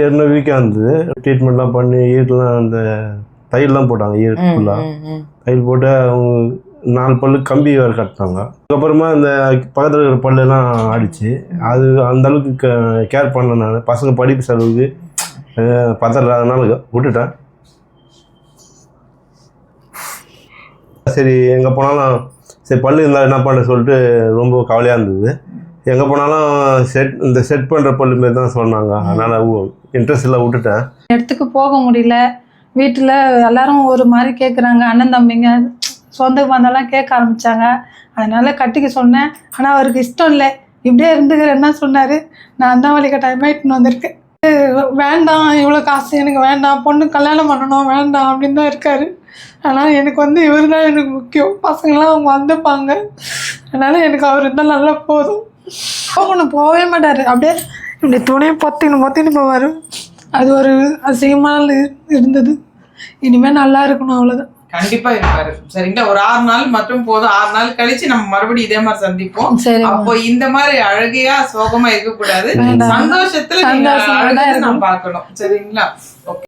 ஏற்கனவே வீக்காக இருந்தது. ட்ரீட்மெண்ட்லாம் பண்ணி ஈரலாம் அந்த தையல்லாம் போட்டாங்க. ஈர ஃபுல்லாக தையல் போட்டு அவங்க 4 பல்லு கம்பி வேறு கட்டினாங்க. அதுக்கப்புறமா இந்த பக்கத்தில் இருக்கிற பல்லெல்லாம் ஆடிச்சு. அது அந்த அளவுக்கு கேர் பண்ணல. நான் பசங்க படிப்பு செலவுக்கு பத்தல, அதனால விட்டுட்டேன். சரி எங்கே போனாலும் சரி பல்லு இருந்தால் என்ன பண்ண சொல்லிட்டு ரொம்ப கவலையாக இருந்தது. எங்கே போனாலும் இந்த செட் பண்ணுற பல்லு மாரி தான் சொன்னாங்க. அதனால் இன்ட்ரெஸ்ட் இல்லை, விட்டுட்டேன். இடத்துக்கு போக முடியல. வீட்டில் எல்லாரும் ஒரு மாதிரி கேட்குறாங்க. அண்ணன் தம்பிங்க சொந்த பந்தெல்லாம் கேட்க ஆரம்பித்தாங்க. அதனால் கட்டிக்க சொன்னேன். ஆனால் அவருக்கு இஷ்டம் இல்லை. இப்படியே இருந்துக்கிறேன்னு தான் சொன்னார். நான் தான் வழி கட்டாயமாக இட்டுன்னு வந்திருக்கேன். வேண்டாம், இவ்வளோ காசு எனக்கு வேண்டாம், பொண்ணு கல்யாணம் பண்ணணும் வேண்டாம் அப்படின்னு தான் இருக்கார். ஆனால் எனக்கு இவர் தான் எனக்கு முக்கியம். பசங்களாம் அவங்க வந்துப்பாங்க. அதனால் எனக்கு அவர் இருந்தால் நல்லா போதும். போகணும் போகவே மாட்டார். அப்படியே இப்படி துணையை பொத்தின்னு போவார். அது ஒரு அசிங்கமாக இருந்தது. இனிமேல் நல்லா இருக்கணும், அவ்வளோதான். கண்டிப்பா இருப்பாரு. சரிங்களா, ஒரு 6 நாள் மட்டும் போதும். 6 நாள் கழிச்சு நம்ம மறுபடியும் இதே மாதிரி சந்திப்போம். அப்போ இந்த மாதிரி அழகையா சோகமா இருக்கக்கூடாது. சந்தோஷத்துல நம்ம பார்க்கணும். சரிங்களா?